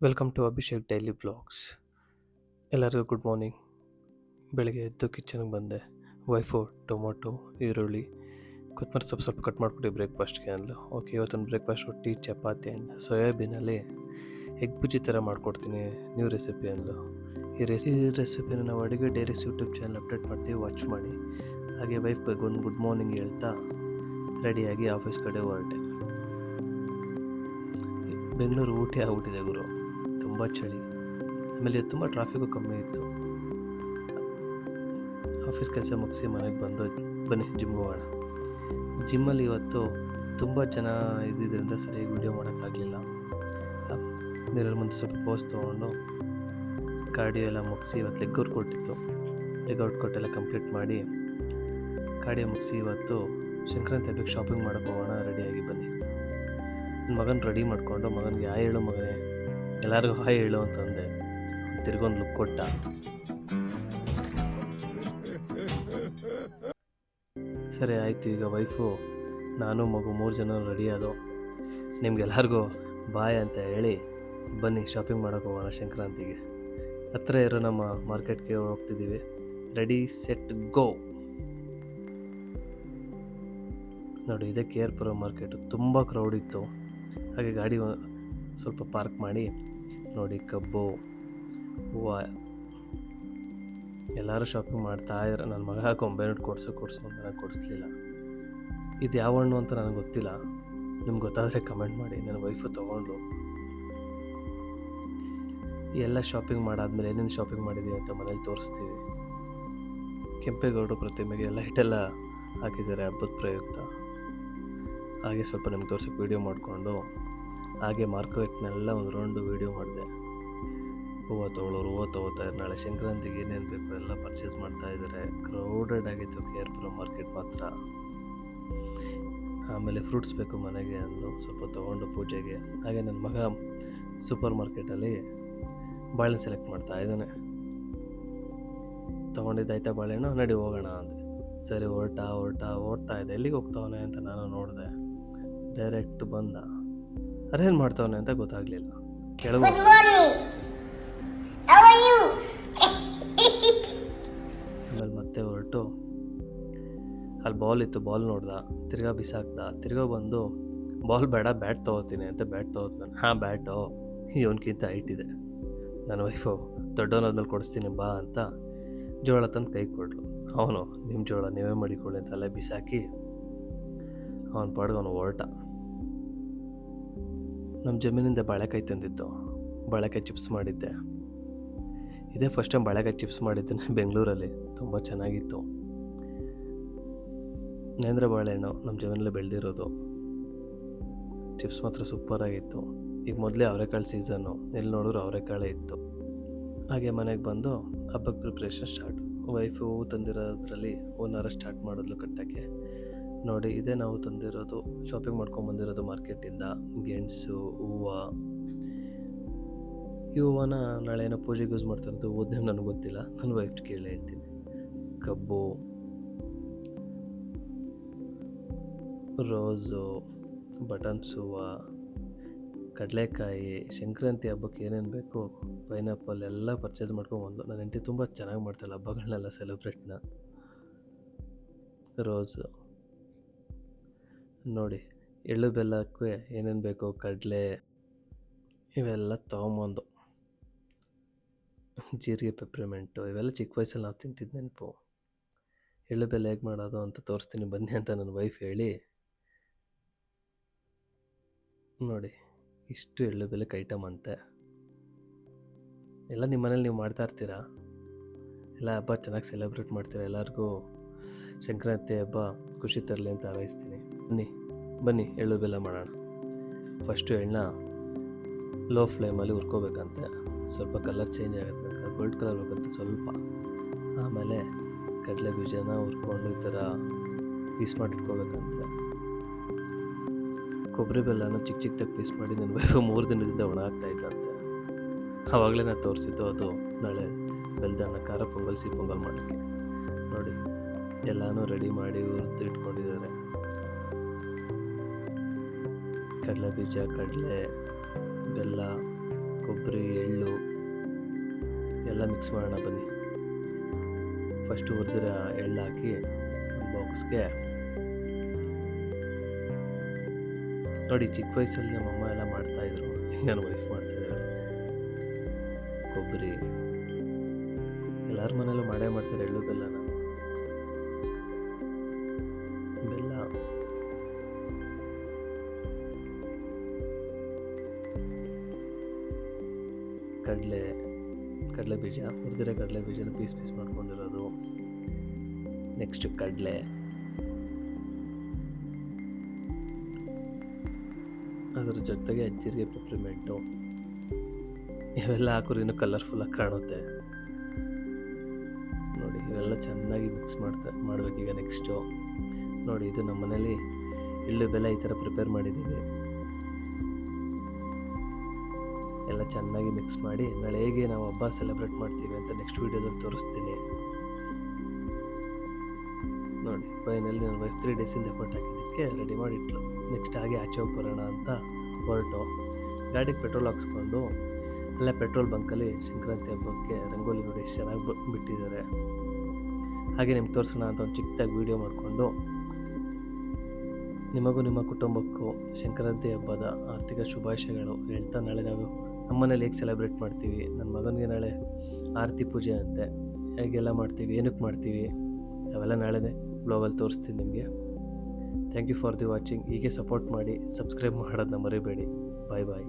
Welcome to Abhishek daily blogs. ಎಲ್ಲರಿಗೂ good morning. ಬೆಳಗ್ಗೆ ಎದ್ದು ಕಿಚನ್ಗೆ ಬಂದೆ. ವೈಫು ಟೊಮೊಟೊ, ಈರುಳ್ಳಿ, ಕೊತ್ತಂಬರಿ ಸ್ವಲ್ಪ ಕಟ್ ಮಾಡಿಬಿಟ್ಟು ಬ್ರೇಕ್ಫಾಸ್ಟ್ಗೆ ಅಂದ್ಲು. ಓಕೆ, ಇವತ್ತೊಂದು ಬ್ರೇಕ್ಫಾಸ್ಟ್ ರೊಟ್ಟಿ, ಚಪಾತಿ ಆ್ಯಂಡ್ ಸೋಯಾಬೀನಲ್ಲಿ ಎಗ್ ಬುಜ್ಜಿ ಥರ ಮಾಡ್ಕೊಡ್ತೀನಿ, ನ್ಯೂ ರೆಸಿಪಿ ಅಂದ್ಲು. ಈ ರೆಸಿಪಿನ ನಾವು ಅಡುಗೆ ಡೈರೀಸ್ ಯೂಟ್ಯೂಬ್ ಚಾನಲ್ ಅಪ್ಡೇಟ್ ಮಾಡ್ತೀವಿ, ವಾಚ್ ಮಾಡಿ. ಹಾಗೆ ವೈಫ್ಗೆ ಗುಡ್ ಮಾರ್ನಿಂಗ್ ಹೇಳ್ತಾ ರೆಡಿಯಾಗಿ ಆಫೀಸ್ ಕಡೆ ಹೊರಟೆ. ಬೆಂಗಳೂರು ಊಟಿ ಆಗ್ಬಿಟ್ಟಿದೆ ಗುರು, ತುಂಬ ಚಳಿ. ಆಮೇಲೆ ತುಂಬ ಟ್ರಾಫಿಕ್ಕು ಕಮ್ಮಿ ಇತ್ತು. ಆಫೀಸ್ ಕೆಲಸ ಮುಗಿಸಿ ಮನೆಗೆ ಬಂದು ಬನ್ನಿ ಜಿಮ್ಗೆ ಹೋಗೋಣ. ಜಿಮ್ಮಲ್ಲಿ ಇವತ್ತು ತುಂಬ ಜನ ಇದ್ದಿದ್ದರಿಂದ ಸರಿಯಾಗಿ ವೀಡಿಯೋ ಮಾಡೋಕ್ಕಾಗಲಿಲ್ಲ. ಮಿರರ್ ಮುಂದೆ ಸ್ವಲ್ಪ ಪೋಸ್ ತೊಗೊಂಡು ಕಾರ್ಡಿಯೋ ಎಲ್ಲ ಮುಗಿಸಿ ಇವತ್ತು ಲೆಗ್ ಔಟ್ ಎಲ್ಲ ಕಂಪ್ಲೀಟ್ ಮಾಡಿ ಕಾರ್ಡಿಯೋ ಮುಗಿಸಿ ಇವತ್ತು ಸಂಕ್ರಾಂತಿ ಹಬ್ಬಕ್ಕೆ ಶಾಪಿಂಗ್ ಮಾಡೋಕ್ಕೆ ಹೋಗೋಣ. ರೆಡಿಯಾಗಿ ಬನ್ನಿ. ನನ್ನ ಮಗನ ರೆಡಿ ಮಾಡಿಕೊಂಡು ಮಗನಿಗೆ ಹಾಯ್ ಹೇಳು ಮಗನೇ, ಎಲ್ಲರಿಗೂ ಹಾಯ್ ಹೇಳು ಅಂತಂದೆ. ತಿರ್ಗೊಂದು ಲುಕ್ ಕೊಟ್ಟ. ಸರಿ ಆಯಿತು. ಈಗ ವೈಫು, ನಾನು, ಮಗು 3 ಜನ ರೆಡಿ ಆದೋ. ನಿಮ್ಗೆಲ್ಲರಿಗೂ ಬಾಯ್ ಅಂತ ಹೇಳಿ ಬನ್ನಿ ಶಾಪಿಂಗ್ ಮಾಡೋಕ್ಕೆ ಹೋಗೋಣ. ಸಂಕ್ರಾಂತಿಗೆ ಹತ್ತಿರ ಇರೋ ನಮ್ಮ ಮಾರ್ಕೆಟ್ಗೆ ಹೋಗ್ತಿದ್ದೀವಿ. Ready set go. ನೋಡಿ, ಇದೇ KR ಮಾರ್ಕೆಟು. ತುಂಬ ಕ್ರೌಡ್ ಇತ್ತು. ಹಾಗೆ ಗಾಡಿ ಸ್ವಲ್ಪ ಪಾರ್ಕ್ ಮಾಡಿ ನೋಡಿ, ಕಬ್ಬು, ಹೂವು ಎಲ್ಲರೂ ಶಾಪಿಂಗ್ ಮಾಡ್ತಾಯಿದ್ರು. ನನ್ನ ಮಗ ಗೊಂಬೆ ನೋಡಿ ಕೊಡಿಸು ಅಂತ ನನಗೆ ಕೊಡಿಸ್ಲಿಲ್ಲ. ಇದು ಯಾವ ಹಣ್ಣು ಅಂತ ನನಗೆ ಗೊತ್ತಿಲ್ಲ, ನಿಮ್ಗೆ ಗೊತ್ತಾದರೆ ಕಮೆಂಟ್ ಮಾಡಿ. ನನ್ನ ವೈಫು ತೊಗೊಂಡು ಎಲ್ಲ ಶಾಪಿಂಗ್ ಮಾಡಾದ್ಮೇಲೆ ಏನೇನು ಶಾಪಿಂಗ್ ಮಾಡಿದ್ದೀವಿ ಅಂತ ಮನೇಲಿ ತೋರಿಸ್ತೀವಿ. ಕೆಂಪೇಗೌಡರು ಪ್ರತಿಮೆಗೆ ಲೈಟೆಲ್ಲ ಹಾಕಿದ್ದಾರೆ ಹಬ್ಬದ ಪ್ರಯುಕ್ತ. ಹಾಗೆ ಸ್ವಲ್ಪ ನಿಮ್ಗೆ ತೋರ್ಸೋಕ್ಕೆ ವೀಡಿಯೋ ಮಾಡಿಕೊಂಡು ಹಾಗೆ ಮಾರ್ಕೆಟ್ನೆಲ್ಲ ಒಂದು ರೌಂಡು ವೀಡಿಯೋ ಮಾಡಿದೆ. ಹೂವು ತೊಗೋತಾರೆ. ನಾಳೆ ಸಂಕ್ರಾಂತಿಗೆ ಏನೇನು ಬೇಕು ಎಲ್ಲ ಪರ್ಚೇಸ್ ಮಾಡ್ತಾಯಿದ್ದಾರೆ. ಕ್ರೌಡೆಡ್ ಆಗಿತ್ತು KR ಮಾರ್ಕೆಟ್ ಮಾತ್ರ. ಆಮೇಲೆ ಫ್ರೂಟ್ಸ್ ಬೇಕು ಮನೆಗೆ ಅಂದು ಸ್ವಲ್ಪ ತೊಗೊಂಡು ಪೂಜೆಗೆ. ಹಾಗೆ ನನ್ನ ಮಗ ಸೂಪರ್ ಮಾರ್ಕೆಟಲ್ಲಿ ಬಾಳೆಹಣ್ಣು ಸೆಲೆಕ್ಟ್ ಮಾಡ್ತಾ ಇದ್ದಾನೆ. ತೊಗೊಂಡಿದ್ದಾಯ್ತಾ ಬಾಳೆಹಣ್ಣು, ನಡಿ ಹೋಗೋಣ ಅಂದೆ. ಸರಿ, ಓಡ್ತಾ ಇದೆ. ಎಲ್ಲಿಗೆ ಹೋಗ್ತಾವನೆ ಅಂತ ನಾನು ನೋಡಿದೆ. ಡೈರೆಕ್ಟ್ ಬಂದ. ಅರೇನು ಮಾಡ್ತಾವನೆ ಅಂತ ಗೊತ್ತಾಗಲಿಲ್ಲ. ಕೆಳಗೆ ಆಮೇಲೆ ಮತ್ತೆ ಹೊರಟು ಅಲ್ಲಿ ಬಾಲ್ ಇತ್ತು, ಬಾಲ್ ನೋಡ್ದ, ತಿರ್ಗಾ ಬಿಸಾಕ್ದ. ತಿರ್ಗಾ ಬಂದು ಬಾಲ್ ಬೇಡ, ಬ್ಯಾಟ್ ತೊಗೋತೀನಿ ಅಂತ ಬ್ಯಾಟ್ ತೊಗೋತಾನೆ. ಬ್ಯಾಟು ಇವನ್ಕಿಂತ ಹೈಟ್ ಇದೆ. ನನ್ನ ವೈಫು ದೊಡ್ಡವನಾದ್ಮೇಲೆ ಕೊಡಿಸ್ತೀನಿ ಬಾ ಅಂತ ಜೋಳ ತಂದು ಕೈ ಕೊಡ್ಲು. ಅವನು ನಿಮ್ಮ ಜೋಳ ನೀವೇ ಮಾಡಿಕೊಳ್ಳಿ ಅಂತ ಅಲ್ಲೇ ಬಿಸಾಕಿ ಅವನ ಪಾಡ್ಗೆ ಅವನು ಹೊರಟ. ನಮ್ಮ ಜಮೀನಿಂದ ಬಾಳೆಕಾಯಿ ತಂದಿದ್ದು, ಬಾಳೆಕಾಯಿ ಚಿಪ್ಸ್ ಮಾಡಿದ್ದೆ. ಇದೇ ಫಸ್ಟ್ ಟೈಮ್ ಬಾಳೆಕಾಯಿ ಚಿಪ್ಸ್ ಮಾಡಿದ್ದೇನೆ ಬೆಂಗಳೂರಲ್ಲಿ. ತುಂಬ ಚೆನ್ನಾಗಿತ್ತು. ನೇಂದ್ರ ಬಾಳೆಹಣ್ಣು ನಮ್ಮ ಜಮೀನಲ್ಲಿ ಬೆಳೆದಿರೋದು. ಚಿಪ್ಸ್ ಮಾತ್ರ ಸೂಪರಾಗಿತ್ತು. ಈಗ ಮೊದಲೇ ಅವರೆಕಾಳು ಸೀಸನ್ನು, ಎಲ್ಲಿ ನೋಡಿದ್ರು ಅವರೆಕಾಳೇ ಇತ್ತು. ಹಾಗೆ ಮನೆಗೆ ಬಂದು ಹಬ್ಬಕ್ಕೆ ಪ್ರಿಪ್ರೇಷನ್ ಸ್ಟಾರ್ಟ್. ವೈಫು ಹೂವು ತಂದಿರೋದ್ರಲ್ಲಿ ಹೂನಾರ ಸ್ಟಾರ್ಟ್ ಮಾಡಿದ್ಲು ಕಟ್ಟೋಕ್ಕೆ. ನೋಡಿ, ಇದೇ ನಾವು ತಂದಿರೋದು, ಶಾಪಿಂಗ್ ಮಾಡ್ಕೊಂಬಂದಿರೋದು ಮಾರ್ಕೆಟಿಂದ. ಗೆಣಸು, ಹೂವು. ಈ ಹೂವನ್ನ ನಾಳೆ ಏನೋ ಪೂಜೆಗೆ ಯೂಸ್ ಮಾಡ್ತಾರಂತ. ಓದ್ನೇ ನನಗೆ ಗೊತ್ತಿಲ್ಲ, ನನ್ನ ವೈಫ್ ಕೇಳಿ ಹೇಳ್ತೀನಿ. ಕಬ್ಬು, ರೋಸು, ಬಟನ್ಸ್ ಹೂವು, ಕಡಲೆಕಾಯಿ. ಸಂಕ್ರಾಂತಿ ಹಬ್ಬಕ್ಕೆ ಏನೇನು ಬೇಕು, ಪೈನಾಪಲ್ ಎಲ್ಲ ಪರ್ಚೇಸ್ ಮಾಡ್ಕೊಂಬಂದು. ನನ್ನ ಹೆಂಡತಿ ತುಂಬ ಚೆನ್ನಾಗಿ ಮಾಡ್ತಾಳೆ ಹಬ್ಬಗಳನ್ನೆಲ್ಲ ಸೆಲೆಬ್ರೇಟ್ನ. ರೋಸು ನೋಡಿ, ಎಳ್ಳು ಬೆಲ್ಲಕ್ಕೆ ಏನೇನು ಬೇಕು, ಕಡಲೆ ಇವೆಲ್ಲ ತೊಗೊಂಬಂದು. ಜೀರಿಗೆ, ಪೆಪ್ರಿಮೆಂಟು ಇವೆಲ್ಲ ಚಿಕ್ಕ ವಯಸ್ಸಲ್ಲಿ ನಾವು ತಿಂತಿದ್ದು ನೆನಪು. ಎಳ್ಳು ಬೆಲ್ಲ ಹೇಗೆ ಮಾಡೋದು ಅಂತ ತೋರಿಸ್ತೀನಿ ಬನ್ನಿ ಅಂತ ನನ್ನ ವೈಫ್ ಹೇಳಿ. ನೋಡಿ, ಇಷ್ಟು ಎಳ್ಳು ಬೆಲ್ಲಕ್ಕೆ ಐಟಮ್ ಅಂತೆ. ಎಲ್ಲ ನಿಮ್ಮ ಮನೇಲಿ ನೀವು ಮಾಡ್ತಾ ಇರ್ತೀರಾ, ಎಲ್ಲ ಹಬ್ಬ ಚೆನ್ನಾಗಿ ಸೆಲೆಬ್ರೇಟ್ ಮಾಡ್ತೀರಾ. ಎಲ್ಲರಿಗೂ ಸಂಕ್ರಾಂತಿ ಹಬ್ಬ ಖುಷಿ ತರಲಿ ಅಂತ ಹಾರೈಸ್ತೀನಿ. ಬನ್ನಿ ಎಳ್ಳು ಬೆಲ್ಲ ಮಾಡೋಣ. ಫಸ್ಟು ಎಳ್ಳನ್ನ ಲೋ ಫ್ಲೇಮಲ್ಲಿ ಹುರ್ಕೋಬೇಕಂತೆ. ಸ್ವಲ್ಪ ಕಲರ್ ಚೇಂಜ್ ಆಗುತ್ತೆ, ಗೋಲ್ಡ್ ಕಲರ್ ಬೇಕಂತೆ ಸ್ವಲ್ಪ. ಆಮೇಲೆ ಕಡಲೆ ಬೀಜನ ಹುರ್ಕೊಂಡು ಈ ಥರ ಪೀಸ್ ಮಾಡಿಟ್ಕೋಬೇಕಂತೆ. ಕೊಬ್ಬರಿ ಬೆಲ್ಲನ ಚಿಕ್ಕದಾಗಿ ಪೀಸ್ ಮಾಡಿ ನನ್ನ ವೈಫು 3 ದಿನದಿಂದ ಒಣ ಆಗ್ತಾಯಿದ್ದಂತೆ. ಆವಾಗಲೇ ನಾನು ತೋರಿಸಿದ್ದು ಅದು ನಾಳೆ ಬೆಲ್ಲದನ್ನ ಖಾರ ಪೊಂಗಲ್, ಸಿಹಿ ಪೊಂಗಲ್ ಮಾಡೋಕ್ಕೆ. ನೋಡಿ, ಎಲ್ಲನೂ ರೆಡಿ ಮಾಡಿ ಹುರಿದು ಇಟ್ಕೊಂಡಿದ್ದಾರೆ. ಕಡಲೆ ಬೀಜ, ಕಡಲೆ, ಬೆಲ್ಲ, ಕೊಬ್ಬರಿ ಕೊಬ್ಬರಿ, ಎಳ್ಳು ಎಲ್ಲ ಮಿಕ್ಸ್ ಮಾಡೋಣ ಬನ್ನಿ. ಫಸ್ಟು ಹುರಿದಿರೋ ಎಳ್ಳು ಹಾಕಿ ಬಾಕ್ಸ್ಗೆ. ನೋಡಿ, ಚಿಕ್ಕ ವಯಸ್ಸಲ್ಲಿ ನಮ್ಮಮ್ಮ ಎಲ್ಲ ಮಾಡ್ತಾಯಿದ್ರು, ನನ್ನ ವೈಫ್ ಮಾಡ್ತಾಯಿದ್ದಾಳೆ. ಕೊಬ್ಬರಿ ಎಲ್ಲರ ಮನೇಲೂ ಮಾಡೇ ಮಾಡ್ತಾರೆ, ಎಳ್ಳು ಬೆಲ್ಲನ. ಬೆಲ್ಲ, ಕಡಲೆ ಬೀಜ, ಹುರಿದಿರೋ ಕಡಲೆ ಬೀಜನ ಪೀಸ್ ಮಾಡ್ಕೊಂಡಿರೋದು. ನೆಕ್ಸ್ಟ್ ಕಡಲೆ, ಅದರ ಜೊತೆಗೆ ಜೀರಿಗೆ, ಪೆಪ್ರಿಮೆಂಟು ಇವೆಲ್ಲ ಹಾಕಿದ್ರೆ ಇನ್ನೂ ಕಲರ್ಫುಲ್ಲಾಗಿ ಕಾಣುತ್ತೆ. ನೋಡಿ, ಇವೆಲ್ಲ ಚೆನ್ನಾಗಿ ಮಿಕ್ಸ್ ಮಾಡಬೇಕೀಗ. ನೆಕ್ಸ್ಟು ನೋಡಿ, ಇದು ನಮ್ಮ ಮನೇಲಿ ಎಳ್ಳು ಬೆಲ್ಲ ಈ ಥರ ಪ್ರಿಪೇರ್ ಮಾಡಿದ್ದೀವಿ. ಎಲ್ಲ ಚೆನ್ನಾಗಿ ಮಿಕ್ಸ್ ಮಾಡಿ ನಾಳೆ ಹೇಗೆ ನಾವು ಹಬ್ಬ ಸೆಲೆಬ್ರೇಟ್ ಮಾಡ್ತೀವಿ ಅಂತ ನೆಕ್ಸ್ಟ್ ವೀಡಿಯೋದಲ್ಲಿ ತೋರಿಸ್ತೀನಿ. ನೋಡಿ, ಫೈನಲಿ ನನ್ನ ವೈಫ್ 3 ಡೇಸಿಂದ ಎಫರ್ಟ್ ಹಾಕಿದ್ದಕ್ಕೆ ರೆಡಿ ಮಾಡಿಟ್ಲು. ನೆಕ್ಸ್ಟ್ ಹಾಗೆ ಆಚೆ ಹೋಗಿ ಬರೋಣ ಅಂತ ಹೊರಟು ಗಾಡಿಗೆ ಪೆಟ್ರೋಲ್ ಹಾಕ್ಸ್ಕೊಂಡು ಅಲ್ಲೇ ಪೆಟ್ರೋಲ್ ಬಂಕಲ್ಲಿ ಸಂಕ್ರಾಂತಿ ಹಬ್ಬಕ್ಕೆ ರಂಗೋಲಿ ನೋಡಿ ಎಷ್ಟು ಚೆನ್ನಾಗಿ ಬಿಟ್ಟಿದ್ದಾರೆ. ಹಾಗೆ ನಿಮ್ಗೆ ತೋರಿಸೋಣ ಅಂತ ಒಂದು ಚಿಕ್ಕದಾಗಿ ವೀಡಿಯೋ ಮಾಡಿಕೊಂಡು ನಿಮಗೂ ನಿಮ್ಮ ಕುಟುಂಬಕ್ಕೂ ಸಂಕ್ರಾಂತಿ ಹಬ್ಬದ ಆರ್ಥಿಕ ಶುಭಾಶಯಗಳು ಹೇಳ್ತಾ, ನಾಳೆ ನಾವು ನಮ್ಮನೇಲಿ ಹೇಗೆ ಸೆಲೆಬ್ರೇಟ್ ಮಾಡ್ತೀವಿ, ನನ್ನ ಮಗನಿಗೆ ನಾಳೆ ಆರತಿ ಪೂಜೆ ಅಂತೆ, ಹೇಗೆಲ್ಲ ಮಾಡ್ತೀವಿ, ಏನಕ್ಕೆ ಮಾಡ್ತೀವಿ, ಅವೆಲ್ಲ ನಾಳೆನೇ ಬ್ಲಾಗಲ್ಲಿ ತೋರಿಸ್ತೀನಿ ನಿಮಗೆ. Thank you for the watching. ಹೀಗೆ ಸಪೋರ್ಟ್ ಮಾಡಿ, ಸಬ್ಸ್ಕ್ರೈಬ್ ಮಾಡೋದನ್ನ ಮರಿಬೇಡಿ. ಬಾಯ್ ಬಾಯ್.